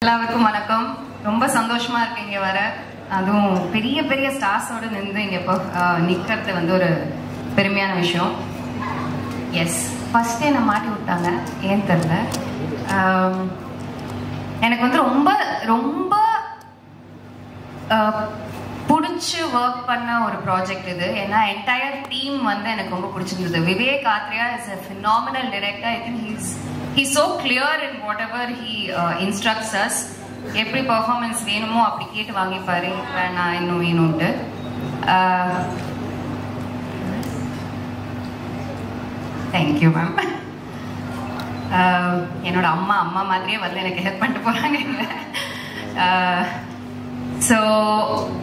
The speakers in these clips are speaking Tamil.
எல்லாருக்கும் வணக்கம். ரொம்ப சந்தோஷமா இருக்கு இங்க வர. அதுவும் பெரிய பெரிய ஸ்டார்ஸோட நின்று இங்க நிக்கிறது வந்து ஒரு பெருமையான விஷயம். எஸ், ஃபர்ஸ்டே நான் மாட்டி விட்டாங்க, ஏன் தெரியல. எனக்கு வந்து ரொம்ப ரொம்ப பிடிச்சி ஒர்க் பண்ண ஒரு ப்ராஜெக்ட் இது. ஏன்னா என்டையர் டீம் வந்து எனக்கு ரொம்ப பிடிச்சிருந்தது. Vivek Atreya is a phenomenal director. I think he's so clear in whatever he instructs us. எப்படி பெர்ஃபார்மன்ஸ் வேணுமோ அப்படி கேட்டு வாங்கிப்பாரு, நான் இன்னும் வேணும்ட்டு. Thank you ma'am. என்னோட அம்மா மாதிரியே வந்து எனக்கு ஹெல்ப் பண்ணிட்டு போறாங்க. So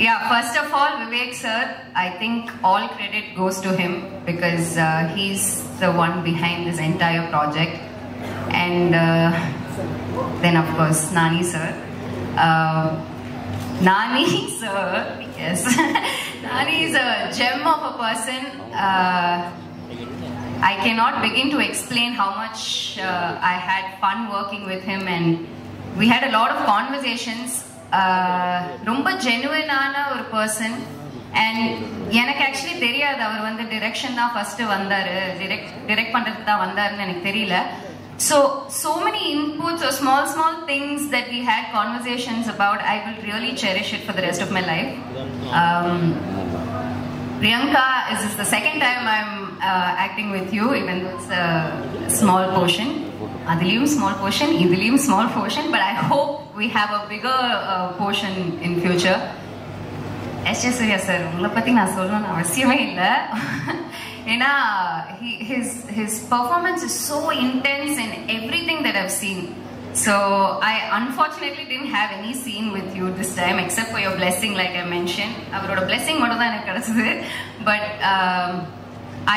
yeah, first of all, Vivek sir, I think all credit goes to him because he's the one behind this entire project. And then of course Nani sir. Nani sir, yes. Nani is a gem of a person. I cannot begin to explain how much I had fun working with him, and we had a lot of conversations. ரொம்ப ஜெனுவனான ஒரு பர்சன். அண்ட் எனக்கு ஆக்சுவலி தெரியாது அவர் வந்து டிரெக்ஷன் தான் ஃபர்ஸ்ட் வந்தாரு, டிரெக்ட் பண்றதுக்கு தான் வந்தாருன்னு எனக்கு தெரியல. So many inputs or small things that we had conversations about. I will really cherish it for the rest of my life. Priyanka, this is the second time I'm acting with you, even though it's a small portion. Adiliyum small portion, idiliyum small portion, but I hope we have a bigger portion in future. S.J. Surya sir, உங்களை பத்தி நான் சொல்லணும்னு அவசியமே இல்லை. ஏன்னா his performance is so intense in everything that I've seen. So I unfortunately didn't have any scene with you this time except for your blessing, like I mentioned. அவரோட blessing மட்டும் தான் எனக்கு கிடைச்சது. But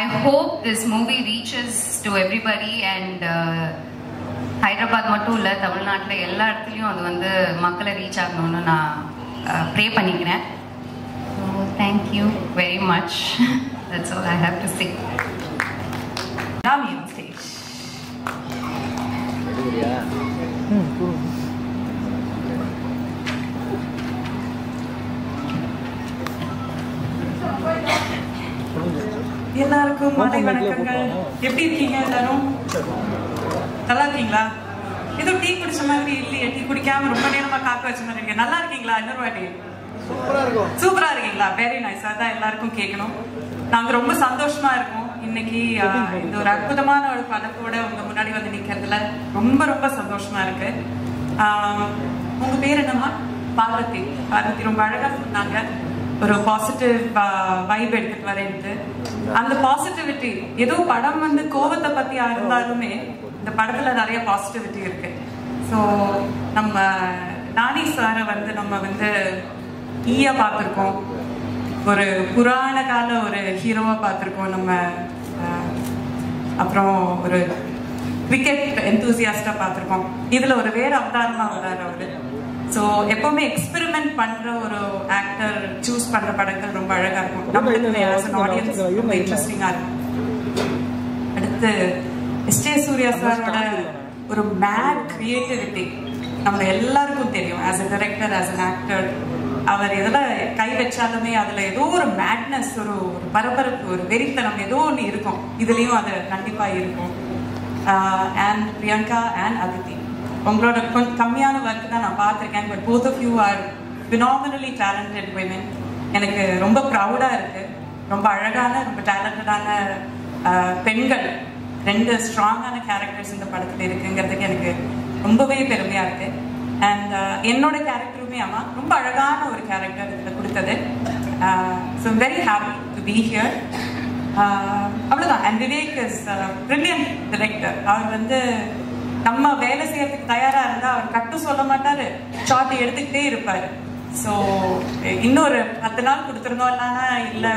I hope this movie reaches to everybody, and Hyderabad மட்டும் இல்லை, தமிழ்நாட்டில் எல்லா இடத்துலையும் அது வந்து மக்களை ரீச் ஆகணும்னு நான் ப்ரே பண்ணிக்கிறேன். So thank you very much. That's all I have to say. Nami on stage. எல்லாருக்கும் மாலை வணக்கங்கள். எப்படி இருக்கீங்க எல்லாரும்? நல்லா இருக்கீங்களா? ஏதோ டீ குடிச்ச மாதிரி இல்லையே, டீ குடிக்காம ரொம்ப நேரமா காக்க வச்ச மாதிரி இருக்கீங்க. நல்லா இருக்கீங்களா? இன்னொரு வாட்டி சூப்பரா இருக்கீங்களா? Very nice. அதான் எல்லாருக்கும் கேட்கணும். நாங்க ரொம்ப சந்தோஷமா இருக்கோம் இன்னைக்கு. இந்த ஒரு அற்புதமான ஒரு படத்தோட உங்க முன்னாடி வந்து நிக்கிறதுல ரொம்ப ரொம்ப சந்தோஷமா இருக்கு. உங்க பேர் என்னம்மா? பார்வதி. ரொம்ப அழகா சொன்னாங்க, ஒரு பாசிட்டிவ் வைப் எடுத்துட்டு வரேன்ட்டு. அந்த பாசிட்டிவிட்டி, ஏதோ படம் வந்து கோவத்தை பத்தி இருந்தாலுமே இந்த படத்துல நிறைய பாசிட்டிவிட்டி இருக்கு. ஸோ நம்ம நானி சாரை வந்து நம்ம வந்து ஈயா பார்த்துருக்கோம், ஒரு புராண கால ஒரு ஹீரோவா பார்த்துருக்கோம் நம்ம, அப்புறம் ஒரு கிரிக்கெட் எந்தூசியாஸ்டா பார்த்துருக்கோம். இதுல ஒரு வேற அவதாரமா வர்றாரு அவரு. ஸோ எப்பவுமே எக்ஸ்பெரிமெண்ட் பண்ற ஒரு ஆக்டர் சூஸ் பண்ற படங்கள் ரொம்ப அழகா இருக்கும். நம்மளுக்கு ஆடியன்ஸ் ரொம்ப இன்ட்ரெஸ்டிங்கா இருக்கும். அடுத்து S.J. சூர்யா சாரோட ஒரு மேட் கிரியேட்டிவிட்டி நம்ம எல்லாருக்கும் தெரியும். As a director, as an actor, அவர் எதுல கை வச்சாலுமே அதுல ஏதோ ஒரு மேட்னஸ், ஒரு பரபரப்பு, ஒரு வெறித்தனம் ஏதோ ஒன்று இருக்கும். இதுலயும் அது கண்டிப்பா இருக்கும். அண்ட் பிரியங்கா அண்ட் அதித்தி, உங்களோட கொஞ்சம் கம்மியான ஒர்க் தான் நான் பார்த்துருக்கேன். But both of you are phenomenally talented women. எனக்கு ரொம்ப ப்ரௌடா இருக்கு. ரொம்ப அழகான, ரொம்ப டேலண்டடான பெண்கள், ரெண்டு ஸ்ட்ராங்கான கேரக்டர்ஸ் இந்த படத்துல இருக்குங்கிறதுக்கு எனக்கு ரொம்பவே பெருமையா இருக்கு. அண்ட் என்னோட கேரக்டருமே அம்மா ரொம்ப அழகான ஒரு கேரக்டர் இதுல கொடுத்தது. So very happy to be here. அவ்வளோதான். And Vivek is brilliant director. அவர் வந்து நம்ம வேலை செய்யறதுக்கு தயாரா இருந்தா அவர் கட்டு சொல்ல மாட்டாரு, ஷார்ட் எடுத்துக்கிட்டே இருப்பாரு. ஸோ இன்னொரு 10 நாள் கொடுத்துருந்தோம்னா, இல்லை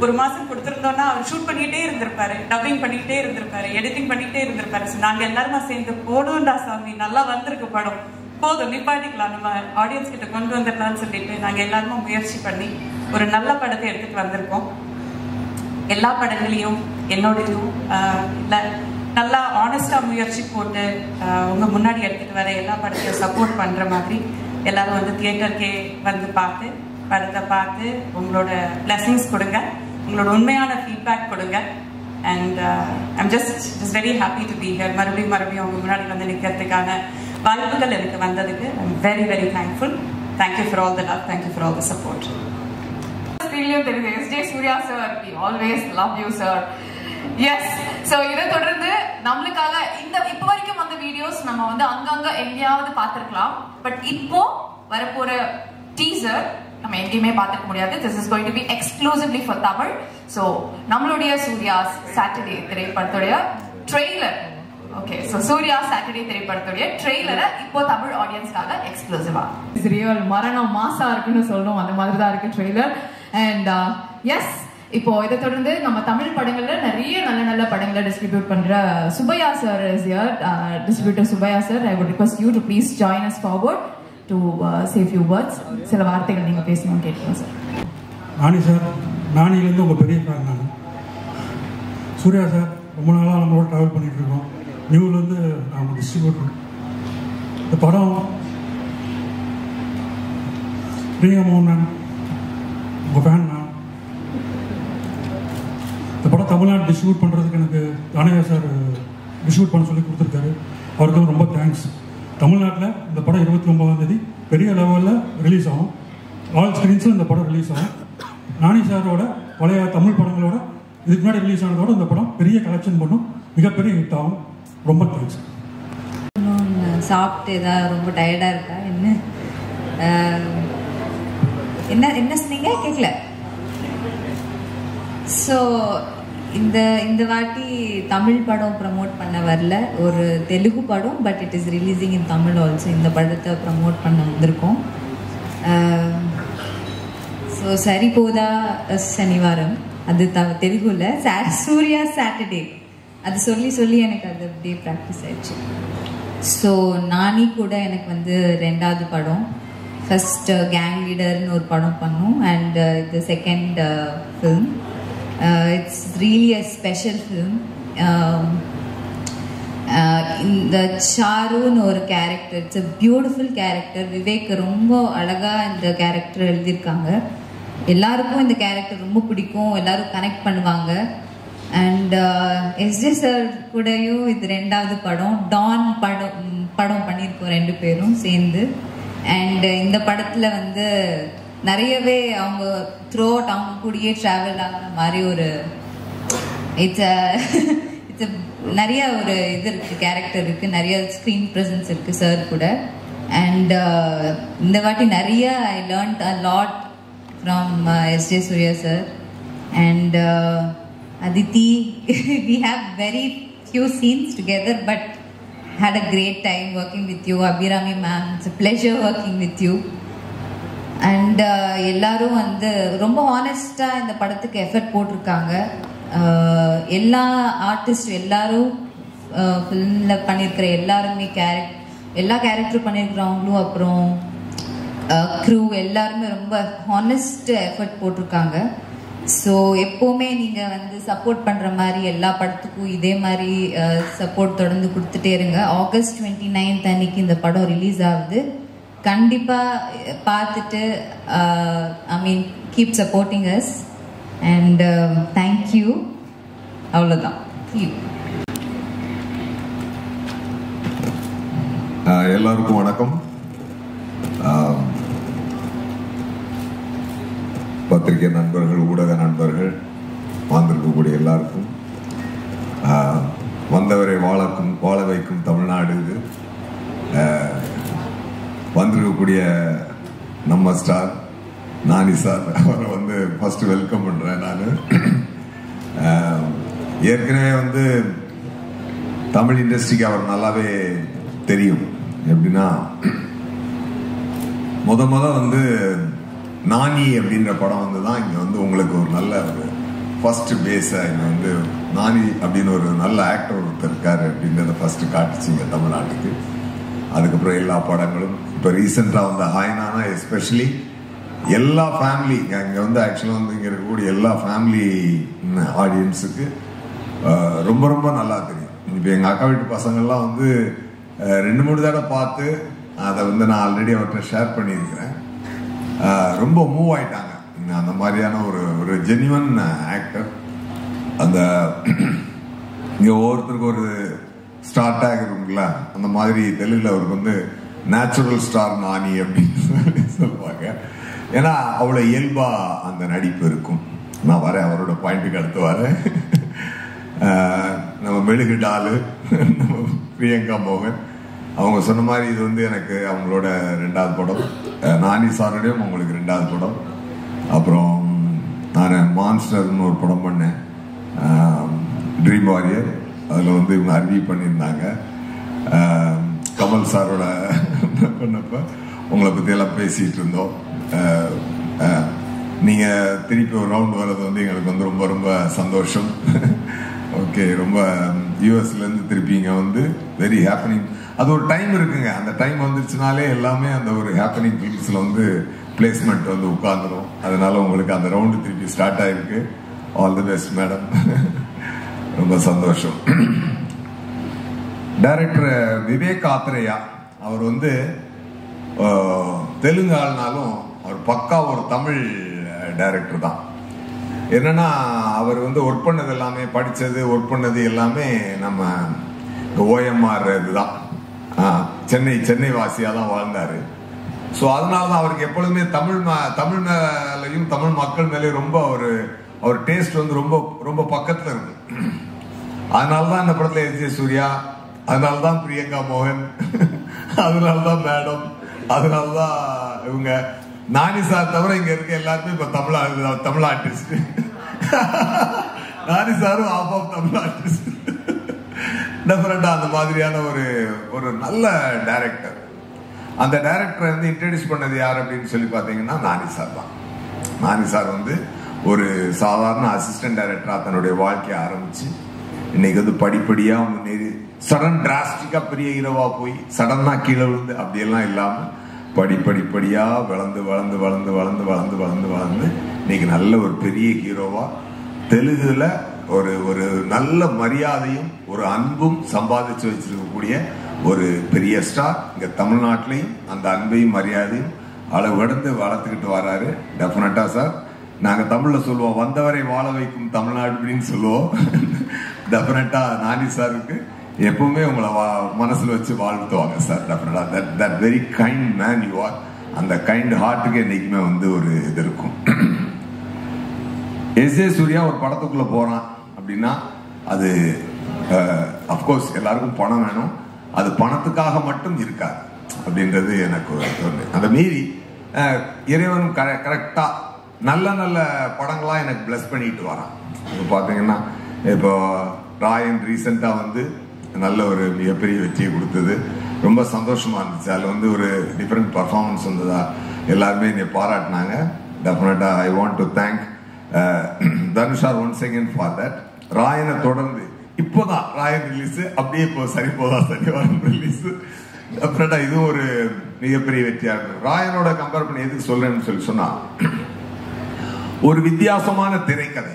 ஒரு மாசம் கொடுத்துருந்தோம்னா அவர் ஷூட் பண்ணிக்கிட்டே இருந்திருப்பாரு, டப்பிங் பண்ணிக்கிட்டே இருந்திருப்பாரு, எடிட்டிங் பண்ணிக்கிட்டே இருந்திருப்பாரு. ஸோ நாங்கள் எல்லாருமா சேர்ந்து போடுவோம்டா சாமி, நல்லா வந்திருக்கு படம், போதும் நிப்பாட்டிக்கலாம், நம்ம ஆடியன்ஸ் கிட்ட கொண்டு வந்துடலாம்னு சொல்லிட்டு நாங்கள் எல்லாருமே முயற்சி பண்ணி ஒரு நல்ல படத்தை எடுத்துட்டு வந்திருக்கோம். எல்லா படங்களையும் என்னோடையும் இல்லை நல்லா ஆனஸ்டாக முயற்சி போட்டு உங்கள் முன்னாடி எடுத்துகிட்டு வர எல்லா படத்தையும் சப்போர்ட் பண்ணுற மாதிரி எல்லாரும் வந்து தியேட்டருக்கே வந்து பார்த்து படத்தை பார்த்து உங்களோட பிளெஸிங்ஸ் கொடுங்க, உங்களோட உண்மையான ஃபீட்பேக் கொடுங்க. And I'm just very happy to be here. மறுபடியும் உங்கள் முன்னாடி வந்து நிற்கிறதுக்கான வாய்ப்புகள் எனக்கு வந்ததுக்கு I'm very very thankful. Thank you for all the love, thank you for all the support. S J. Surya sir, we always love you sir. Yes, so இதை தொடர்ந்து நம்மளுக்காக இப்போ வரைக்கும் வந்த வீடியோஸ் நம்ம வந்து அங்கங்க எங்கேயாவது பார்த்துருக்கலாம். பட் இப்போ வரப்போற டீசர் நம்ம எங்கேயுமே பார்த்துக்க முடியாது. This is going to be exclusively for Tamil. So நம்மளுடைய சூர்யா சாட்டர்டே திரைப்படத்துடைய trailer, okay, so Surya Saturday திரைப்படத்துடைய ட்ரெய்லரை இப்போ தமிழ் ஆடியன்ஸ்க்காக எக்ஸ்க்ளூசிவா ரியல் மரணம் மாசா இருக்குன்னு சொல்லணும், அந்த மாதிரி தான் இருக்கு ட்ரெய்லர். அண்ட் எஸ், இப்போ இதை தொடர்ந்து நம்ம தமிழ் படங்கள்ல நிறைய நல்ல நல்ல படங்களை டிஸ்ட்ரிபியூட் பண்ற Subbiah sir is here. Distributor Subbiah sir, I would request you to please join us forward to say few words. சில வார்த்தைகள் நீங்க பேசணும்னு கேட்கலாம் சார். நானி சார், நானிலேருந்து உங்கள் பெரிய ஃபேன் நான். சூர்யா சார் ரொம்ப நாளாக நம்மளோட ட்ராவல் பண்ணிகிட்டு இருக்கோம். நியூலேருந்து நம்ம டிஸ்ட்ரிபியூட்டர். இந்த படம் பிரியா மோகன் உங்கள் ஃபேன் நான். இந்த படம் தமிழ்நாடு டிஸ்ட்ரிபியூட் பண்ணுறதுக்கு எனக்கு தானேயா சார் டிஸ்ட்ரிபியூட் பண்ண சொல்லி கொடுத்துருக்காரு. அவருக்கு ரொம்ப தேங்க்ஸ். தமிழ்நாட்டில் இந்த படம் 29ஆம் தேதி பெரிய லெவலில் ரிலீஸ் ஆகும். ஆல் ஸ்க்ரீன்ஸில் இந்த படம் ரிலீஸ் ஆகும். நானி சாரோட பழைய தமிழ் படங்களோட இதுக்கு முன்னாடி ரிலீஸ் ஆனதோட இந்த படம் பெரிய கலெக்ஷன் பண்ணும், மிகப்பெரிய ஹிட் ஆகும். ரொம்ப தேங்க்ஸ். சாப்பிட்டு ஏதாவது ரொம்ப டயர்டாக இருக்கா என்ன என்ன என்ன சொன்னீங்க கேட்கல. ஸோ இந்த வாட்டி தமிழ் படம் ப்ரமோட் பண்ண வரல, ஒரு தெலுங்கு படம், but it is releasing in Tamil also. இந்த படத்தை ப்ரமோட் பண்ண வந்திருக்கோம். ஸோ சரி போதா சனிவாரம், அது தெலுங்குல சூர்யா சாட்டர்டே, அது சொல்லி எனக்கு அது அப்படியே ப்ராக்டிஸ் ஆயிடுச்சு. ஸோ நானி கூட எனக்கு வந்து 2வது படம். ஃபர்ஸ்ட் கேங் லீடர்னு ஒரு படம் பண்ணோம், அண்ட் இது second film. It's really a special film. இந்த சாருன்னு ஒரு character, it's a beautiful character. Vivek ரொம்ப அழகாக இந்த கேரக்டர் எழுதியிருக்காங்க. எல்லாருக்கும் இந்த கேரக்டர் ரொம்ப பிடிக்கும், எல்லாரும் கனெக்ட் பண்ணுவாங்க. And S J. சார் கூடயும் இது 2வது படம். டான் படம் பண்ணியிருக்கோம் 2 பேரும் சேர்ந்து. அண்ட் இந்த படத்தில் வந்து நிறையவே அவங்க த்ரூ அவுட் அவங்க கூடயே ட்ராவல் ஆகிற மாதிரி ஒரு இட்ஸ் நிறைய ஒரு இது இருக்குது, கேரக்டர் இருக்குது, நிறைய ஸ்க்ரீன் ப்ரெசன்ஸ் இருக்குது சார் கூட. அண்ட் இந்த வாட்டி நிறைய I learned a lot from S J. Surya sir. And Aditi, we have very few scenes together, but had a great time working with you. Abhirami ma'am, it's a pleasure working with you. And எல்லாரும் வந்து ரொம்ப ஹானஸ்டாக இந்த படத்துக்கு எஃபர்ட் போட்டிருக்காங்க. எல்லா ஆர்டிஸ்ட் எல்லாரும் ஃபிலிமில் பண்ணியிருக்கிற எல்லாருமே எல்லா கேரக்டரும் பண்ணியிருக்கிறவங்களும், அப்புறம் க்ரூ எல்லாருமே ரொம்ப ஹானஸ்ட் எஃபர்ட் போட்டிருக்காங்க. ஸோ எப்போவுமே நீங்கள் வந்து சப்போர்ட் பண்ணுற மாதிரி எல்லா படத்துக்கும் இதே மாதிரி சப்போர்ட் தொடர்ந்து கொடுத்துட்டே இருங்க. August 29 அன்னைக்கு இந்த படம் ரிலீஸ் ஆகுது. கண்டிப்பாக பார்த்துட்டு I mean keep supporting us. And thank you. அவ்வளோதான். எல்லாருக்கும் வணக்கம். பத்திரிகை நண்பர்கள், ஊடக நண்பர்கள், வந்திருக்கக்கூடிய எல்லாருக்கும், வந்தவரை வாழ வைக்கும் தமிழ்நாடு இது. வந்திருக்கக்கூடிய நம்ம ஸ்டார் நானி சார், அவரை வந்து ஃபர்ஸ்ட் வெல்கம் பண்ணுறேன். நான் ஏற்கனவே வந்து தமிழ் இண்டஸ்ட்ரிக்கு அவர் நல்லாவே தெரியும். எப்படின்னா முத வந்து நானி அப்படின்ற படம் வந்து தான் இங்கே வந்து உங்களுக்கு ஒரு நல்ல ஒரு ஃபர்ஸ்ட் பேஸை இங்கே வந்து நானி அப்படின்னு ஒரு நல்ல ஆக்டர் ஒருத்தர் இருக்காரு அப்படின்றத ஃபர்ஸ்ட் காட்டுச்சிங்க தமிழ்நாட்டுக்கு. அதுக்கப்புறம் எல்லா படங்களும் இப்போ ரீசெண்டாக வந்த ஹாய்னானா எஸ்பெஷலி எல்லா ஃபேமிலி இங்கே வந்து ஆக்சுவலாக வந்து இங்கே இருக்கக்கூடிய எல்லா ஃபேமிலி ஆடியன்ஸுக்கு ரொம்ப ரொம்ப நல்லா தெரியும். இப்போ எங்கள் அக்கா வீட்டு பசங்கள்லாம் வந்து 2-3 தடவை பார்த்து அதை வந்து நான் ஆல்ரெடி அவர்கிட்ட ஷேர் பண்ணியிருக்கிறேன். ரொம்ப மூவ் ஆயிட்டாங்க. அந்த மாதிரியான ஒரு ஜென்யூன் ஆக்டர். அந்த இங்கே ஒவ்வொருத்தருக்கு ஒரு ஸ்டார் டேக் இருக்குங்களா, அந்த மாதிரி தெலுங்குல அவருக்கு வந்து நேச்சுரல் ஸ்டார் நானி அப்படின்னு சொல்லுவாங்க. ஏன்னா அவ்வளோ இயல்பா அந்த நடிப்பு இருக்கும். நான் வரேன், அவரோட பாயிண்ட்டுக்கு அடுத்து வரேன். நம்ம மெழுகு டாலு, நம்ம பிரியங்கா மோகன் அவங்க சொன்ன மாதிரி இது வந்து எனக்கு அவங்களோட 2வது படம். நானி சாரோடையும் அவங்களுக்கு 2வது படம். அப்புறம் நான் மான்ஸ்டர்னு ஒரு படம் பண்ணேன், ட்ரீம் வாரியர். அதில் வந்து இவங்க அருவி பண்ணியிருந்தாங்க. கமல் சாரோட பண்ணப்ப உங்களை பற்றியெல்லாம் பேசிகிட்டு இருந்தோம். நீங்கள் திருப்பி ஒரு ரவுண்ட் வர்றது வந்து எங்களுக்கு வந்து ரொம்ப ரொம்ப சந்தோஷம். ஓகே, ரொம்ப யூஎஸ்லேருந்து திருப்பி இங்கே வந்து வெரி ஹேப்பனிங். அது ஒரு டைம் இருக்குங்க. அந்த டைம் வந்துருச்சுனாலே எல்லாமே அந்த ஒரு ஹேப்பனிங் ஃபிலிம்ஸில் வந்து பிளேஸ்மெண்ட் வந்து உட்கார்ந்துடும். அதனால உங்களுக்கு அந்த ரவுண்டு திருப்பி ஸ்டார்ட் ஆகிருக்கு. All the best madam. ரொம்ப சந்தோஷம். டைரக்டர் விவேக் ஆத்ரேயா அவர் வந்து தெலுங்கு ஆள்னாலும் அவர் பக்கா ஒரு தமிழ் டைரக்டர் தான். என்னன்னா அவர் வந்து ஒர்க் பண்ணது எல்லாமே, படித்தது ஒர்க் பண்ணது எல்லாமே நம்ம OMR இதுதான். சென்னை வாசியாக தான் வாழ்ந்தாரு. ஸோ அதனால தான் அவருக்கு எப்பொழுதுமே தமிழ் மேலையும் தமிழ் மக்கள் மேலேயும் ரொம்ப அவர் டேஸ்ட் வந்து ரொம்ப ரொம்ப பக்கத்தில் இருக்கு. அதனால தான் இந்த படத்தில் எஸ்.ஜே. சூர்யா, அதனால தான் பிரியங்கா மோகன், அதனால தான் மேடம், அதனால தான் இவங்க நானி சார் தவிர இங்க இருக்க எல்லாருமே இப்ப தமிழ் ஆர்டிஸ்ட். நானி சாரும் ஆஃப் தமிழ் ஆர்டிஸ்ட். டெஃபினட்டா அந்த மாதிரியான ஒரு நல்ல டைரக்டர். அந்த டைரக்டரை வந்து இன்ட்ரடியூஸ் பண்ணது யார் அப்படின்னு சொல்லி பாத்தீங்கன்னா நானி சார் தான். நானி சார் வந்து ஒரு சாதாரண அசிஸ்டன்ட் டைரக்டரா தன்னுடைய வாழ்க்கையை ஆரம்பிச்சு இன்னைக்கு வந்து படிப்படியா முன்னேறி சடன் டிராஸ்டிக்கா பெரிய ஹீரோவா போய் சடனா கீழே விழுந்து அப்படியெல்லாம் இல்லாம படிப்படிப்படியா வளர்ந்து வளர்ந்து வளர்ந்து வளர்ந்து வளர்ந்து வளர்ந்து வளர்ந்து இன்னைக்கு நல்ல ஒரு பெரிய ஹீரோவா தெலுங்குல ஒரு நல்ல மரியாதையும் ஒரு அன்பும் சம்பாதிச்சு வச்சிருக்கக்கூடிய ஒரு பெரிய ஸ்டார். இங்க தமிழ்நாட்டிலையும் அந்த அன்பையும் மரியாதையும் அளவு கடந்து வளர்த்துக்கிட்டு வராரு. டெஃபினட்டா சார், நாங்க தமிழ்ல சொல்லுவோம் வந்தவரை வாழ வைக்கும் தமிழ்நாடு அப்படின்னு சொல்லுவோம். டெஃபினட்டா நானி சாருக்கு எப்பவுமே உங்களை மனசுல வச்சு வாழ்த்துவாங்க சார். டெஃபினட்டா that very kind man you are. அந்த கைண்ட் ஹார்ட்டுக்கு என்னைக்குமே வந்து ஒரு இது இருக்கும். எஸ்.ஜே. சூர்யா ஒரு படத்துக்குள்ள போறான் அப்படின்னா அது அப்கோர்ஸ் எல்லாருக்கும் பணம் வேணும். அது பணத்துக்காக மட்டும் இருக்காது அப்படின்றது எனக்கு அந்த மீறி இறைவன் கரெக்டா நல்ல நல்ல படங்களா எனக்கு பிளஸ் பண்ணிட்டு வரான். இப்போ பாத்தீங்கன்னா இப்போ ராயன் ரீசெண்டா வந்து நல்ல ஒரு மிகப்பெரிய வெற்றியை கொடுத்தது. ரொம்ப சந்தோஷமா இருந்துச்சு. அதுல வந்து ஒரு டிஃபரெண்ட் பர்ஃபார்மன்ஸ் வந்ததா எல்லாருமே என்னை பாராட்டினாங்க. Definitely I want to thank தனுஷா ஒன்ஸ் அகேன் ஃபார் தட். ராயனை தொடர்ந்து இப்போதான் ராயன் ரிலீஸ், அப்படியே இப்போ சரிவாரம் ரிலீஸ். டெஃபினட்டா இதுவும் ஒரு மிகப்பெரிய வெற்றியா இருக்கு. ராயனோட கம்பேர் பண்ணி எதுக்கு சொல்றேன்னு சொல்லி சொன்னா, ஒரு வித்தியாசமான திரைக்கதை.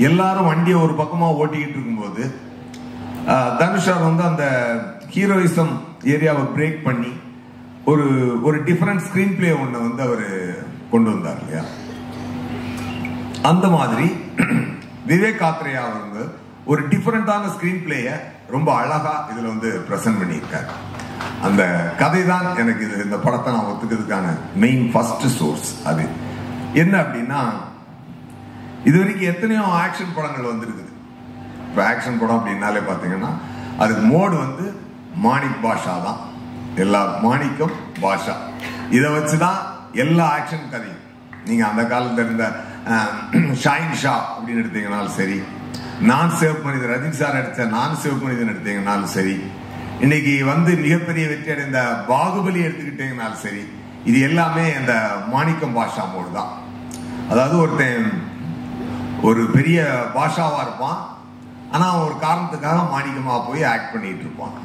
எல்லாரும் வண்டியை ஒரு பக்கமா ஓட்டிக்கிட்டு இருக்கும்போது தனுஷார் வந்து அந்த ஹீரோயிசம் ஏரியாவை பிரேக் பண்ணி ஒரு டிஃபரெண்ட் ஸ்கிரீன் பிளே ஒண்ணு வந்து அவர் கொண்டு வந்தார் இல்லையா. அந்த மாதிரி விவேக் ஆத்ரேயா வந்து ஒரு டிஃபரெண்டான ஸ்கிரீன் பிளேய ரொம்ப அழகா இதுல வந்து பிரசன்ட் பண்ணியிருக்காரு. அந்த கதை தான் எனக்கு இந்த படத்தை நான் ஒத்துக்கிறதுக்கான மெயின் ஃபர்ஸ்ட் சோர்ஸ். அது என்ன அப்படின்னா, இது வரைக்கும் எத்தனையோ ஆக்ஷன் படங்கள் வந்திருக்குது. இப்போ ஆக்ஷன் படம் அப்படின்னாலே பார்த்தீங்கன்னா அதுக்கு மோடு வந்து மாணிக் பாஷா தான். எல்லா மாணிக்கம் பாஷா இதை வச்சுதான் எல்லா ஆக்ஷன் கதையும். நீங்க அந்த காலத்துல இருந்த ஷாயின் ஷா அப்படின்னு எடுத்தீங்கன்னாலும் சரி, நான் சேவ் மனிதன் ரஜினி சார் எடுத்த நான் சேவ் மனிதன் எடுத்தீங்கன்னாலும் சரி, இன்னைக்கு வந்து மிகப்பெரிய வெற்றி அடைந்த பாகுபலி எடுத்துக்கிட்டீங்கன்னாலும் சரி, இது எல்லாமே அந்த மாணிக்கம் பாஷா மோடு தான். அதாவது ஒருத்தன் ஒரு பெரிய பாஷாவா இருப்பான், ஆனா ஒரு காரணத்துக்காக மாணிக்கமா போய் ஆக்ட் பண்ணிட்டு இருப்பான்.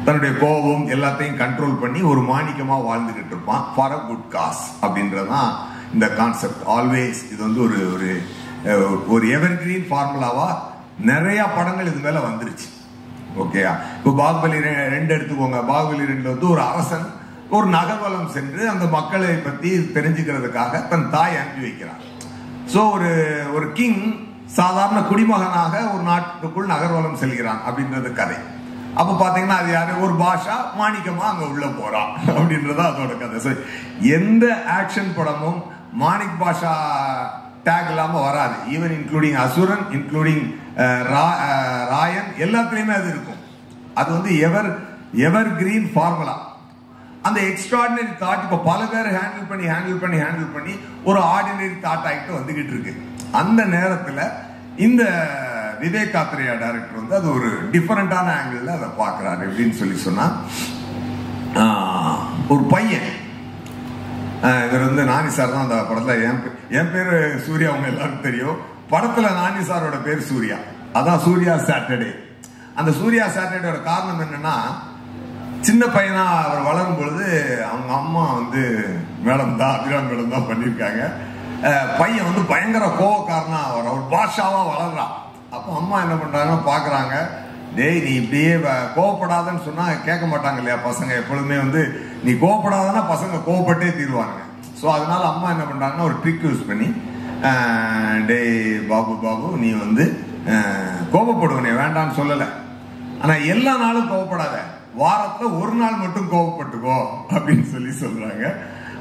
தன்னுடைய கோபம் எல்லாத்தையும் கண்ட்ரோல் பண்ணி ஒரு மாணிக்கமா வாழ்ந்துகிட்டு இருப்பான் ஃபார் அ குட் காஸ் அப்படின்றதான் இந்த கான்செப்ட். ஆல்வேஸ் இது வந்து ஒரு எவர்கிரீன் ஃபார்முலாவா நிறைய படங்கள் இது மேல வந்துருச்சு. ஓகேயா? இப்போ பாகுபலி 2 எடுத்துக்கோங்க. பாகுபலி 2 வந்து ஒரு அரசன் ஒரு நகர்வலம் சென்று அந்த மக்களை பத்தி தெரிஞ்சுக்கிறதுக்காக தன் தாய் அனுப்பி வைக்கிறார். ஸோ ஒரு கிங் சாதாரண குடிமகனாக ஒரு நாட்டுக்குள் நகர்வலம் செல்கிறான் அப்படின்றது கதை. அப்ப பாத்தீங்கன்னா அது யாரு? ஒரு பாஷா மாணிக்கமா அங்க உள்ள போறான் அப்படின்றத அதோட கதை. ஸோ எந்த ஆக்ஷன் படமும் மாணிக் பாஷா டேக் இல்லாம வராது. ஈவன் இன்க்ளூடிங் அசுரன், இன்க்ளூடிங் ராயன், எல்லாத்துலயுமே அது இருக்கும். அது வந்து எவர் கிரீன் ஃபார்முலா. அந்த எக்ஸ்ட்ராடினரி தாட் இப்ப பல பேர் ஹேண்டில் பண்ணி ஒரு ஆர்டினரி தாட் ஆகிட்டு வந்துகிட்டு இருக்கு. அந்த நேரத்துல இந்த விவேக் காத்ரேயா டைரக்டர் வந்து அது ஒரு டிஃபரெண்டான ஆங்கிள் அதை பாக்குறாரு. எப்படின்னு சொல்லி சொன்னா, ஒரு பையன், இவர் வந்து நானி சார் தான் அந்த படத்துல, என் பேரு சூர்யா, அவங்க எல்லாருக்கும் தெரியும். படத்துல நானி சாரோட பேர் சூர்யா, அதான் சூர்யா சாட்டர்டே. அந்த சூர்யா சாட்டர்டேயோட காரணம் என்னன்னா, சின்ன பையனா அவர் வளரும் பொழுது அவங்க அம்மா வந்து மேடம் தான், அபிராம் மேடம் தான் பண்ணியிருக்காங்க. பையன் வந்து பயங்கர கோவக்காரனா அவர் பாஷாவா வளர்றான். அப்போ அம்மா என்ன பண்றாங்க பாக்குறாங்க, டேய் நீ இப்படியே கோவப்படாதன்னு சொன்னா கேட்க மாட்டாங்க இல்லையா பசங்க. எப்பொழுதுமே வந்து நீ கோவப்படாதன்னா பசங்க கோவப்பட்டே தீருவாங்க. ஸோ அதனால அம்மா என்ன பண்றாங்கன்னா ஒரு ட்ரிக் யூஸ் பண்ணி, டேய் பாபு நீ வந்து கோபப்படுவனே வேண்டான்னு சொல்லலை, ஆனா எல்லா நாளும் கோவப்படாத, வாரத்துல ஒரு நாள் மட்டும் கோவப்பட்டுக்கோ அப்படின்னு சொல்றாங்க.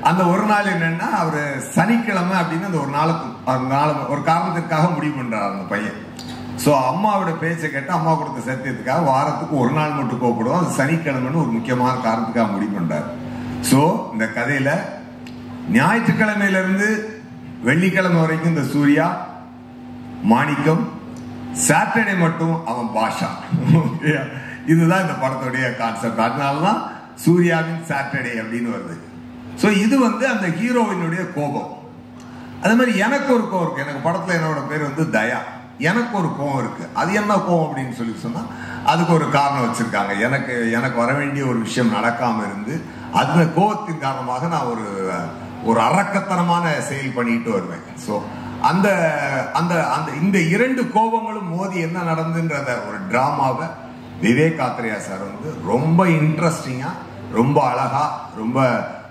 அந்த ஒரு நாள் என்னன்னா, அவரு சனிக்கிழமை அப்படின்னு அந்த ஒரு நாளுக்கு ஒரு காரணத்திற்காக முடிவு பண்றாரு அந்த பையன். சோ அம்மாவோட பேச்சை கேட்டு அம்மா கொடுத்த சத்தியத்துக்காக வாரத்துக்கு ஒரு நாள் மட்டும் கோவப்படுவோம், அது சனிக்கிழமைன்னு ஒரு முக்கியமான காரணத்துக்காக முடிவு பண்றாரு. சோ இந்த கதையில ஞாயிற்றுக்கிழமையில இருந்து வெள்ளிக்கிழமை வரைக்கும் இந்த சூர்யா மாணிக்கம், சாட்டர்டே மட்டும் அவன் பாஷா. இதுதான் இந்த படத்துடைய கான்செப்ட். அதனாலதான் சூர்யாவின் சாட்டர்டே அப்படின்னு வருது. சோ இது வந்து அந்த ஹீரோவினுடைய கோபம். அதே மாதிரி எனக்கு ஒரு கோபம் இருக்கு. எனக்கு படத்துல என்னோட பேர் வந்து தயா. எனக்கு ஒரு கோபம் இருக்கு. அது என்ன கோபம் அப்படின்னு சொல்லி சொன்னா, அதுக்கு ஒரு காரணம் வச்சிருக்காங்க. எனக்கு வர வேண்டிய ஒரு விஷயம் நடக்காம இருந்து அந்த கோபத்தின் காரணமாக நான் ஒரு அரக்கத்தனமான செயல் பண்ணிட்டு வருவேன். சோ அந்த அந்த அந்த இந்த 2 கோபங்களும் மோதி என்ன நடந்துன்றத ஒரு டிராமாவை விவேக் காத்ரேயா சார் வந்து ரொம்ப இன்ட்ரெஸ்டிங்கா, ரொம்ப அழகா, ரொம்ப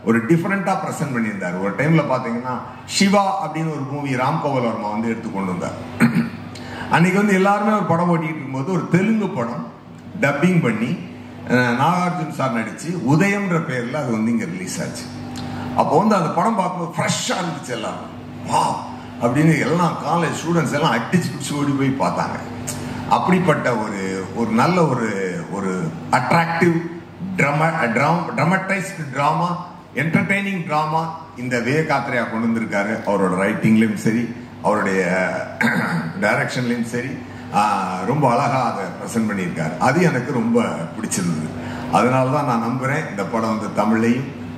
ஒரு டிஃபரெண்டா பிரசன்ட் பண்ணியிருந்தார். ஒரு டைம்ல பாத்தீங்கன்னா சிவா அப்படின்னு ஒரு மூவி ராம்கோபால் வர்மா வந்து எடுத்து கொண்டு வந்தார். அன்னைக்கு வந்து எல்லாருமே ஒரு படம் ஓட்டிட்டு இருக்கும்போது ஒரு தெலுங்கு படம் டப்பிங் பண்ணி நாகார்ஜுன் சார் நடிச்சு உதயம்ன்ற பேர்ல அது வந்து இங்க ரிலீஸ் ஆச்சு. அப்போ வந்து அந்த படம் பார்க்கும்போது ஃப்ரெஷ்ஷா இருந்துச்சு. எல்லாரும் வா அப்படின்னு எல்லாம் காலேஜ் ஸ்டூடெண்ட்ஸ் எல்லாம் அடிச்சு பிடிச்சு ஓடி போய் பார்த்தாங்க. அப்படிப்பட்ட ஒரு நல்ல ஒரு attractive dramatised drama, entertaining drama இந்த விவேக் காத்ரேயா கொண்டு வந்திருக்காரு. அவரோட ரைட்டிங்லயும் சரி, அவருடைய டைரக்ஷன்லயும் சரி, ரொம்ப அழகா அதை பிரசன்ட் பண்ணியிருக்காரு. அது எனக்கு ரொம்ப பிடிச்சிருந்தது. அதனாலதான் நான் நம்புறேன் இந்த படம் வந்து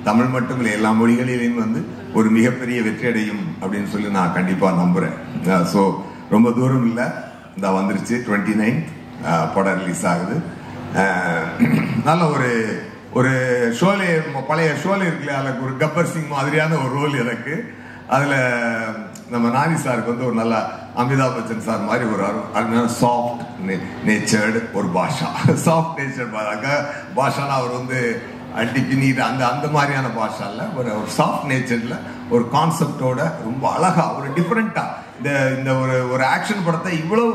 தமிழ் மட்டும் இல்லை எல்லா மொழிகளிலையும் வந்து ஒரு மிகப்பெரிய வெற்றி அடையும் அப்படின்னு சொல்லி நான் கண்டிப்பா நம்புறேன். ஸோ ரொம்ப தூரம் இல்லை, இந்த வந்துருச்சு 29 படம் ரிலீஸ் ஆகுது. நல்ல ஒரு ஷோலே, பழைய ஷோலே இருக்குல்ல, அதுக்கு ஒரு கப்பர் சிங் மாதிரியான ஒரு ரோல் எனக்கு. அதுல நம்ம நானி சாருக்கு வந்து ஒரு நல்ல அமிதாப் பச்சன் சார் மாதிரி ஒரு சாஃப்ட் நேச்சர்டு ஒரு பாஷா, சாஃப்ட் நேச்சர் பாஷானா அவர் வந்து அடி பின்னிட்டு அந்த மாதிரியான பாஷா இல்ல, ஒரு சாஃப்ட் நேச்சர்ல ஒரு கான்செப்டோட ரொம்ப அழகா ஒரு டிஃபரெண்டா இந்த ஒரு ஆக்ஷன் படத்தை இவ்வளவு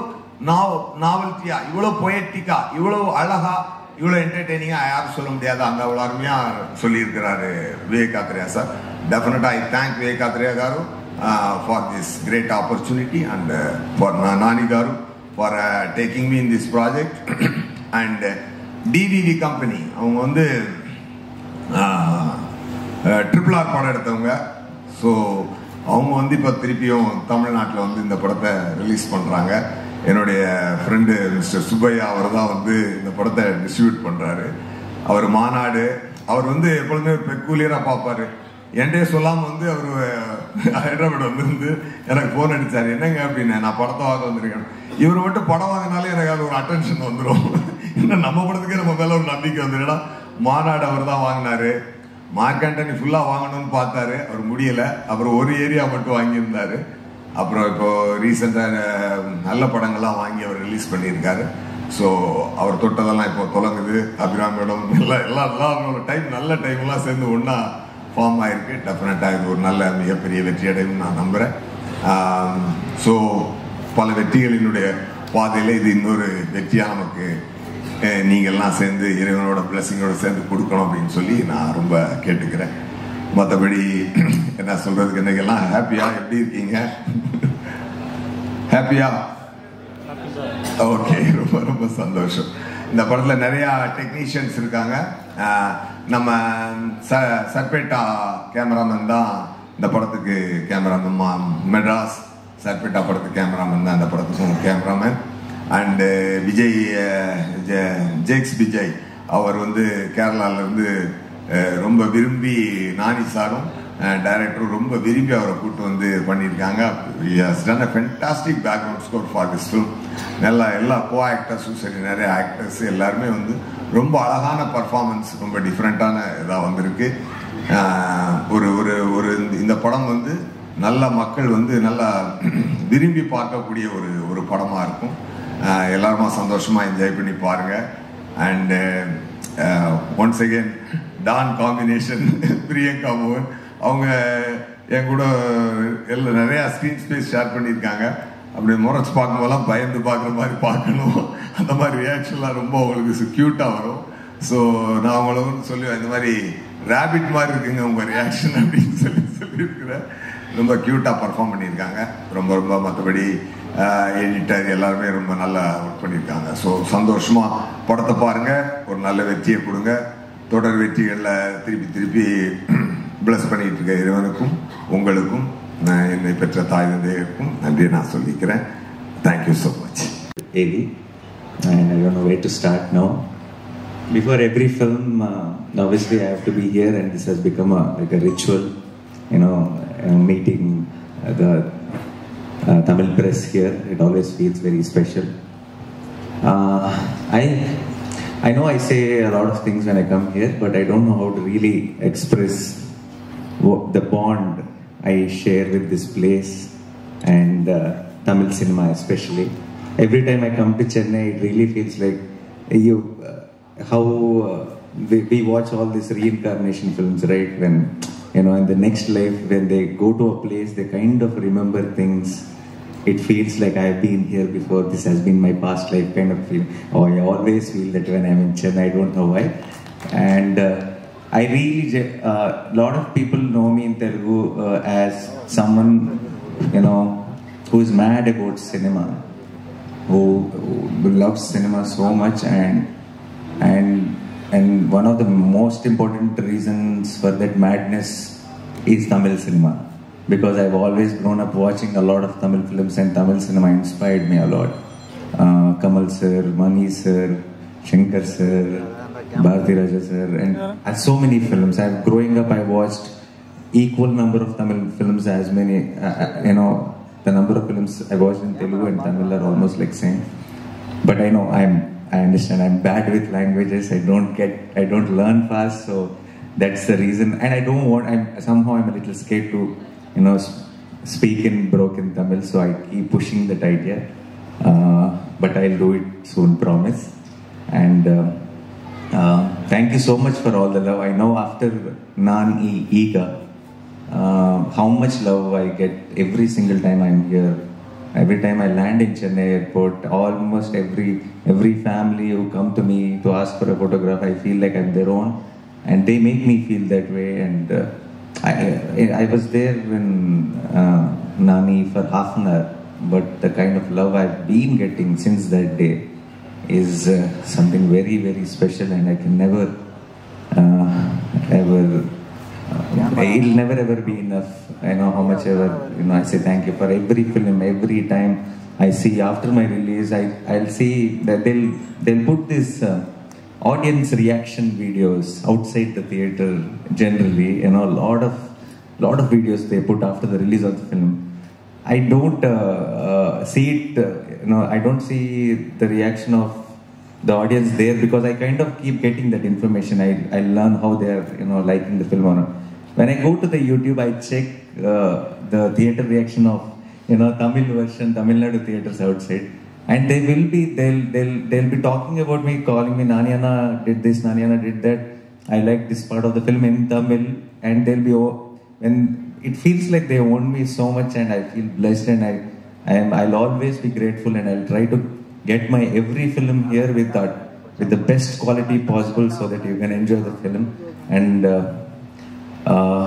நாவல்ட்டியா, இவ்வளவு பொயட்டிக்கா, இவ்வளவு அழகா, இவ்வளவு என்டர்டெய்னிங்கா யாரும் சொல்ல முடியாது. அந்த அவ்வளவு அருமையா சொல்லி இருக்கிறாரு Vivek Athreya sir. Definitely I thank Vivek Athreya garu for this great opportunity and for Nani garu for taking me in this project and DVV company அவங்க வந்து RRR படம் எடுத்தவங்க. ஸோ அவங்க வந்து இப்போ திருப்பியும் தமிழ்நாட்டில் வந்து இந்த படத்தை ரிலீஸ் பண்ணுறாங்க. என்னுடைய ஃப்ரெண்டு மிஸ்டர் சுப்பையா அவர் தான் வந்து இந்த படத்தை டிஸ்ட்ரிபியூட் பண்ணுறாரு. அவர் மாநாடு, அவர் வந்து எப்பொழுதுமே பெக்கூலியராக பார்ப்பாரு. என்கிட்ட சொல்லாம வந்து அவரு ஹைதராபாத் வந்து எனக்கு போன் அடிச்சாரு, என்னங்க அப்படின்னு, நான் படத்தை வாங்க வந்திருக்கேன். இவர் மட்டும் படம் வாங்கினாலே எனக்கு அது ஒரு அட்டென்ஷன் வந்துடும். இன்னும் நம்ம படத்துக்கே நம்ம மேல ஒரு நம்பிக்கை வந்துடும். மாநாடு அவர் தான் வாங்கினாரு. மார்க் ஆண்டனி ஃபுல்லா வாங்கணும்னு பார்த்தாரு, அவர் முடியல. அப்புறம் ஒரு ஏரியா மட்டும் வாங்கியிருந்தாரு. அப்புறம் இப்போ ரீசெண்டா நல்ல படங்கள்லாம் வாங்கி அவர் ரிலீஸ் பண்ணியிருக்காரு. ஸோ அவர் தொட்டதெல்லாம் இப்போ தொடங்குது. அபிராம் மேடம் எல்லாம் டைம் நல்ல டைம்லாம் சேர்ந்து ஒன்றா ஃபார்ம் ஆகிருக்கு. டெஃபினட்டாக இது ஒரு நல்ல மிகப்பெரிய வெற்றி அடையும் நான் நம்புகிறேன். ஸோ பல வெற்றிகளினுடைய பாதையில் இது இன்னொரு வெற்றியாக நமக்கு நீங்கள்லாம் சேர்ந்து இறைவனோட பிளஸிங்கோட சேர்ந்து கொடுக்கணும் அப்படின்னு சொல்லி நான் ரொம்ப கேட்டுக்கிறேன். மற்றபடி என்ன சொல்கிறதுக்கு இன்னைக்கெல்லாம் ஹாப்பியா? எப்படி இருக்கீங்க? ஹாப்பியா? ஓகே, ரொம்ப ரொம்ப சந்தோஷம். இந்த படத்தில் நிறையா டெக்னீஷியன்ஸ் இருக்காங்க. நம்ம சர்பேட்டா கேமராமேன் தான் இந்த படத்துக்கு கேமராமேன். மெட்ராஸ் சர்பேட்டா படத்துக்கு கேமராமேன் தான் இந்த படத்துக்கும் கேமராமேன். அண்டு விஜய் ஜேக்ஸ் விஜய் அவர் வந்து கேரளாவிலேருந்து ரொம்ப விரும்பி நானி சாரும் டைரக்டரும் ரொம்ப விரும்பி அவரை கூப்பிட்டு வந்து பண்ணியிருக்காங்க. Fantastic background score for this film. எல்லா கோ ஆக்டர்ஸும் சரி, நிறைய ஆக்டர்ஸ் எல்லாருமே வந்து ரொம்ப அழகான பர்ஃபார்மன்ஸ், ரொம்ப டிஃப்ரெண்ட்டான இதாக வந்திருக்கு. ஒரு ஒரு ஒரு இந்த படம் வந்து நல்ல மக்கள் வந்து நல்லா விரும்பி பார்க்கக்கூடிய ஒரு படமாக இருக்கும். எல்லாருமா சந்தோஷமாக என்ஜாய் பண்ணி பாருங்கள். And once again Don combination Priyanka மோகன் அவங்க என் கூட நிறையா ஸ்க்ரீன் ஸ்பேஸ் ஷேர் பண்ணியிருக்காங்க. அப்படி முறைச்சு பார்க்கும்போதெல்லாம் பயந்து பார்க்குற மாதிரி பார்க்கணும். அந்த மாதிரி ரியாக்ஷன்லாம் ரொம்ப அவங்களுக்கு க்யூட்டாக வரும். ஸோ நான் அவங்களும் சொல்லுவேன், இந்த மாதிரி ரேபிட் மாதிரி இருக்குங்க உங்கள் ரியாக்ஷன் அப்படின்னு சொல்லியிருக்கிறேன். ரொம்ப க்யூட்டாக பர்ஃபார்ம் பண்ணியிருக்காங்க. ரொம்ப ரொம்ப மற்றபடி எடிட்டர் எல்லாருமே ரொம்ப நல்லா ஒர்க் பண்ணியிருக்காங்க. ஸோ சந்தோஷமாக படத்தை பாருங்கள், ஒரு நல்ல வெற்றியை கொடுங்க. தொடர் வெற்றிகளில் திருப்பி பிளஸ் பண்ணிட்டு இருக்க இறைவனுக்கும் உங்களுக்கும் என்னை பெற்ற தாய் தந்தையருக்கும் நன்றி நான் சொல்லிக்கிறேன். Thank you so much. Eli, and I don't know where to start now. Before every film, obviously I have to be here, and this has become like a ritual, meeting the Tamil press here. It always feels very special. I know I say a lot of things when I come here, but I don't know how to really express the bond I share with this place and Tamil cinema especially. Every time I come to Chennai, it really feels like we watch all these reincarnation films, right? When, in the next life, when they go to a place, they kind of remember things. It feels like I have been here before. This has been my past life kind of feeling. I always feel that when I'm in Chennai. I don't know why. And I really, lot of people know me in Telugu as someone, who is mad about cinema, who loves cinema so much, and one of the most important reasons for that madness is Tamil cinema. Because I've always grown up watching a lot of Tamil films, and Tamil cinema inspired me a lot. Kamal sir, Mani sir, Shankar sir, Bharati Raja sir, and so many films. Growing up, I watched equal number of Tamil films as many, the number of films I watched in Telugu and Tamil are almost like same. But I know I understand I'm bad with languages. I don't learn fast, so that's the reason. And I don't want, I'm a little scared to, speak in broken Tamil, so I keep pushing that idea. But I'll do it soon, promise. And thank you so much for all the love. I know after Nani Ega, how much love I get every single time I'm here. Every time I land in Chennai airport, almost every family who come to me to ask for a photograph, I feel like I'm their own, and they make me feel that way. And I was there when Nani for half an hour, but the kind of love I've been getting since that day is something very, very special, and I can never it'll never ever be enough. I know how much ever, I say thank you for every film, every time I see after my release, I'll see that they'll put this audience reaction videos outside the theater generally, lot of videos they put after the release of the film. I don't see it, I don't see the reaction of the audience there, because I kind of keep getting that information. I learn how they are, liking the film or not. When I go to the YouTube, I check the theater reaction of, Tamil version, Tamil Nadu theaters outside. and they'll be talking about me, calling me Naniana did this, Naniana did that. I like this part of the film in Tamil, and they'll be when it feels like they own me so much, and I feel blessed, and I'll always be grateful, and I'll try to get my every film here with the best quality possible so that you can enjoy the film. And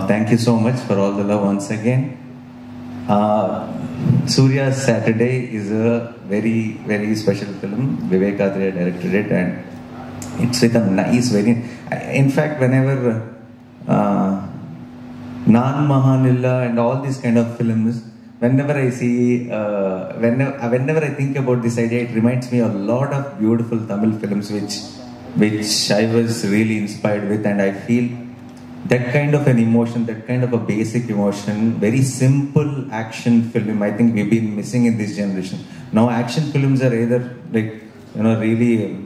thank you so much for all the love once again. Surya's Saturday is a very, very special film. Vivek Athreya directed it, and it's with a nice, very... In fact, whenever Naan Mahanilla and all these kind of films, whenever I see, whenever I think about this idea, it reminds me a lot of beautiful Tamil films which I was really inspired with, and I feel that kind of an emotion, that kind of a basic emotion, very simple action film, I think we've been missing in this generation. Now action films are either like, really,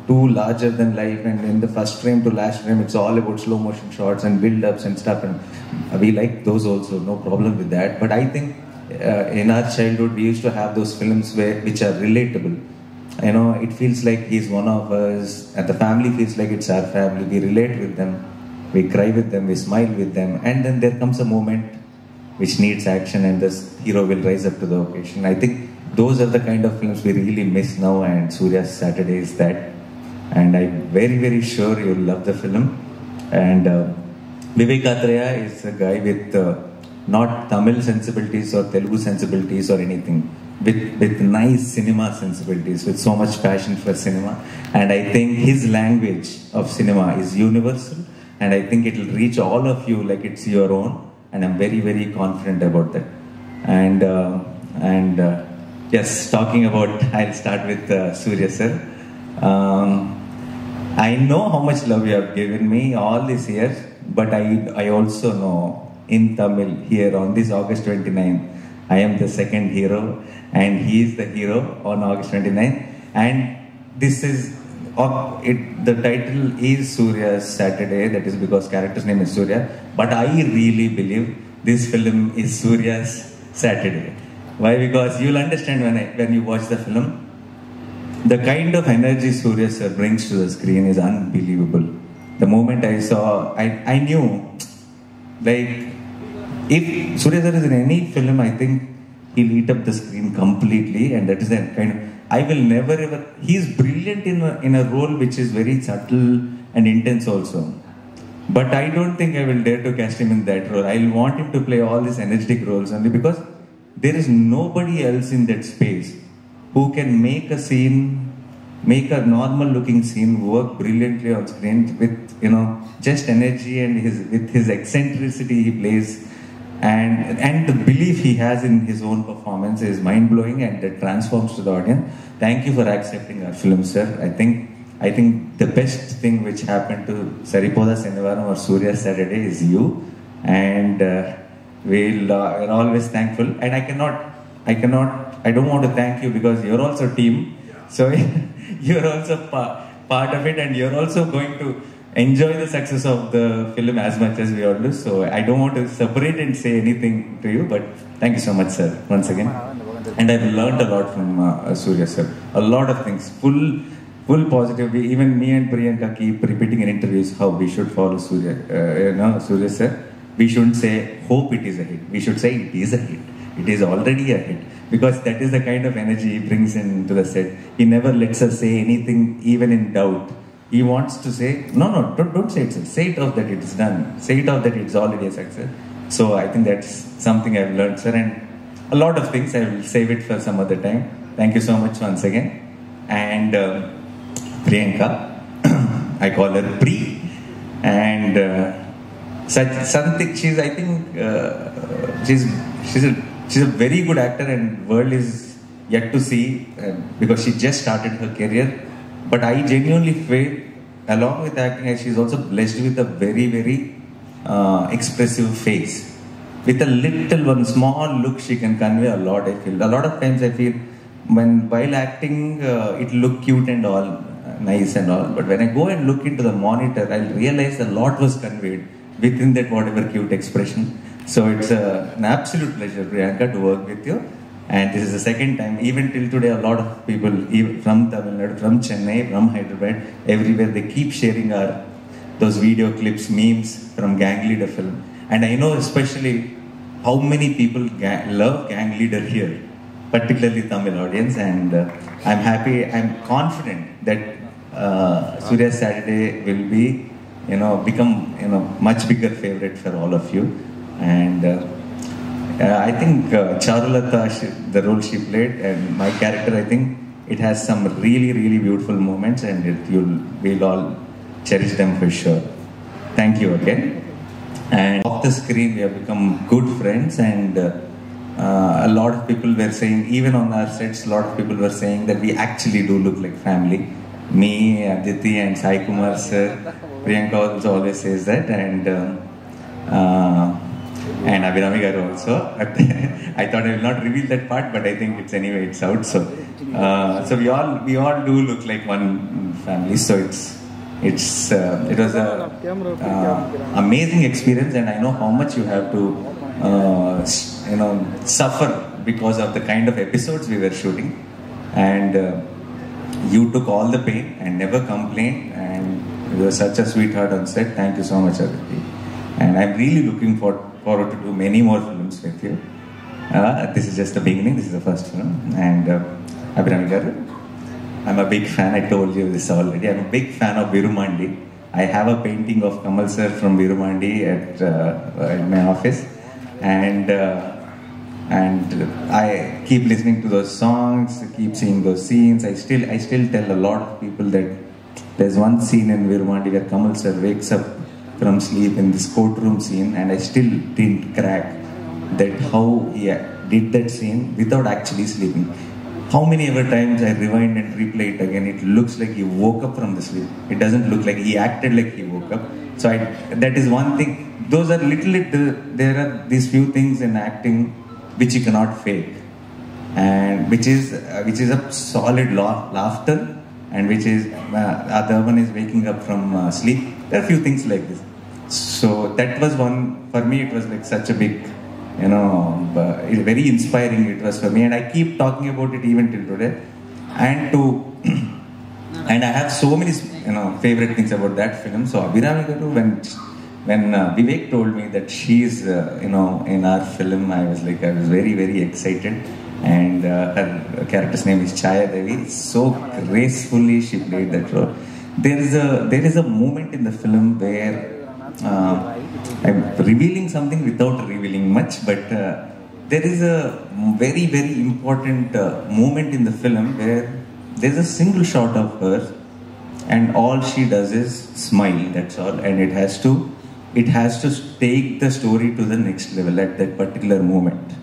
too larger than life, and in the first frame to last frame, it's all about slow motion shots and build-ups and stuff, and we like those also, no problem with that. But I think in our childhood, we used to have those films which are relatable. It feels like he's one of us, and the family feels like it's our family. We relate with them, we cry with them, we smile with them, and then there comes a moment which needs action, and the hero will rise up to the occasion. I think those are the kind of films we really miss now, and Surya's Saturday is that. And I'm very, very sure you'll love the film. And Vivek Athreya is a guy with not Tamil sensibilities or Telugu sensibilities or anything, with nice cinema sensibilities, with so much passion for cinema. And I think his language of cinema is universal, and I think it will reach all of you like it's your own, and I'm very, very confident about that. And yes, talking about, I'll start with Surya sir. I know how much love you have given me all these years, but I also know in Tamil here on this August 29th, I am the second hero, and he is the hero on August 29th. And this is, the title is Surya's Saturday, that is because character's name is Surya, but I really believe this film is Surya's Saturday. Why? Because you'll understand when you watch the film, the kind of energy Surya sir brings to the screen is unbelievable. The moment I saw, I knew, like, if Surya sir is in any film, I think he'll eat up the screen completely, and that is the kind of, I will never ever, he's brilliant in a role which is very subtle and intense also. But I don't think I will dare to cast him in that role. I'll want him to play all these energetic roles only because there is nobody else in that space who can make a scene, make a normal looking scene work brilliantly on screen with, just energy, and with his eccentricity he plays, and the belief he has in his own performance is mind-blowing, and that transforms to the audience. Thank you for accepting our film, sir. I think the best thing which happened to Saripoda Senivaram or Surya Saturday is you, and we're always thankful. And I don't want to thank you because you're also team, so you're also part of it, and you're also going to enjoy the success of the film as much as we all do. So I don't want to separate and say anything to you, but thank you so much, sir, once again. And I've learned a lot from Surya sir, a lot of things, full positive. Even me and Priyanka keep repeating in interviews how we should follow Surya, Surya sir. We shouldn't say hope it is a hit, we should say it is a hit. It is already a hit, because that is the kind of energy he brings into the set. He never lets us say anything even in doubt. He wants to say, no, don't say it, sir. Say it off that it is done. Say it off that it's already a success. So I think that's something I've learned, sir. And a lot of things, I will save it for some other time. Thank you so much once again. And Priyanka, I call her Pri. And something, she's a very good actor, and world is yet to see because she just started her career. But I genuinely feel, along with acting, she's also blessed with a very, very expressive face. With a little one small look, she can convey a lot. I feel a lot of times while acting, it look cute and all nice and all. But when I go and look into the monitor, I'll realize a lot was conveyed within that whatever cute expression. So it's an absolute pleasure, Priyanka, to work with you. And this is the second time. Even till today, a lot of people even from Tamil Nadu, from Chennai, from Hyderabad, everywhere, they keep sharing those video clips, memes from Gang Leader film. And I know especially how many people love Gang Leader here, particularly Tamil audience. And I'm happy, I'm confident that Surya Saturday will be, become, much bigger favorite for all of you. And I think Charulata, the role she played, and my character, I think it has some really, really beautiful moments, and we'll all cherish them for sure. Thank you again. And off the screen, we have become good friends, and a lot of people were saying, even on our sets, a lot of people were saying that we actually do look like family. Me, Aditi, and Sai Kumar sir, Priyanka also always says that, and Abhinami garu also. I thought I will not reveal that part, but I think it's out. So we all do look like one family. So it was a amazing experience, and I know how much you have to suffer because of the kind of episodes we were shooting, and you took all the pain and never complained, and you were such a sweetheart on set. Thank you so much, Aditi. And I'm really looking forward to do many more films with you. This is just the beginning. This is the first film. And Abhinami garu, I'm a big fan. I told you this already. I'm a big fan of Virumandi. I have a painting of Kamal sir from Virumandi at my office, and I keep listening to those songs, keep seeing those scenes. I still tell a lot of people that there's one scene in Virumandi where Kamal sir wakes up from sleep in this courtroom scene, and I still didn't crack that how he did that scene without actually sleeping. How many ever times I rewind and replay it again, it looks like he woke up from the sleep. It doesn't look like he acted like he woke up. So that is one thing. Those are there are these few things in acting which you cannot fake, and which is a solid laughter, and which is the other one is waking up from sleep. There are a few things like this. So that was one, for me it was like such a big, very inspiring it was for me, and I keep talking about it even till today. And I have so many favorite things about that film. So Abhinami garu, when Vivek told me that she's in our film, I was very, very excited. And her character's name is Chaya Devi. So gracefully she played that role. There is a moment in the film where I'm revealing something without revealing much, but there is a very, very important moment in the film where there's a single shot of her, and all she does is smile. That's all, and it has to take the story to the next level at that particular moment.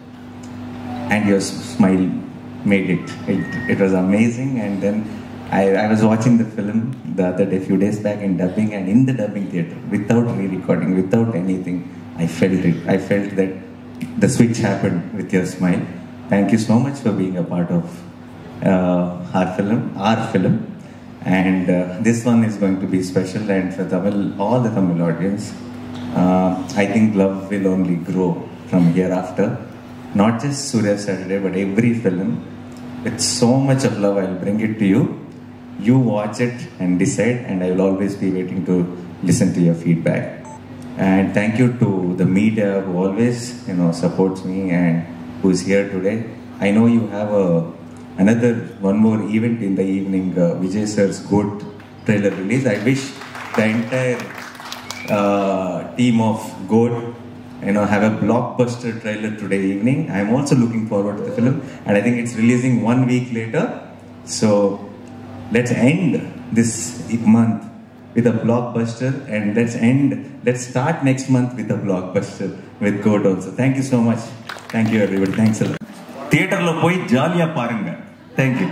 And your smile made it. It was amazing. And then I was watching the film the other day, few days back, in dubbing, and in the dubbing theater, without re-recording, without anything, I felt it. I felt that the switch happened with your smile. Thank you so much for being a part of our film. And this one is going to be special, and for all the Tamil audience, I think love will only grow from hereafter. Not just Surya Saturday, but every film. With so much of love, I'll bring it to you. You watch it and decide, and I will always be waiting to listen to your feedback. And thank you to the media who always, supports me and who's here today. I know you have one more event in the evening, Vijay sir's Good trailer release. I wish the entire team of Good have a blockbuster trailer today evening. I'm also looking forward to the film, and I think it's releasing 1 week later. So let's end this month with a blockbuster, and let's start next month with a blockbuster with Goat also. Thank you so much. Thank you everybody. Thanks a lot. Theater lo poi jolly ah parunga. Thank you.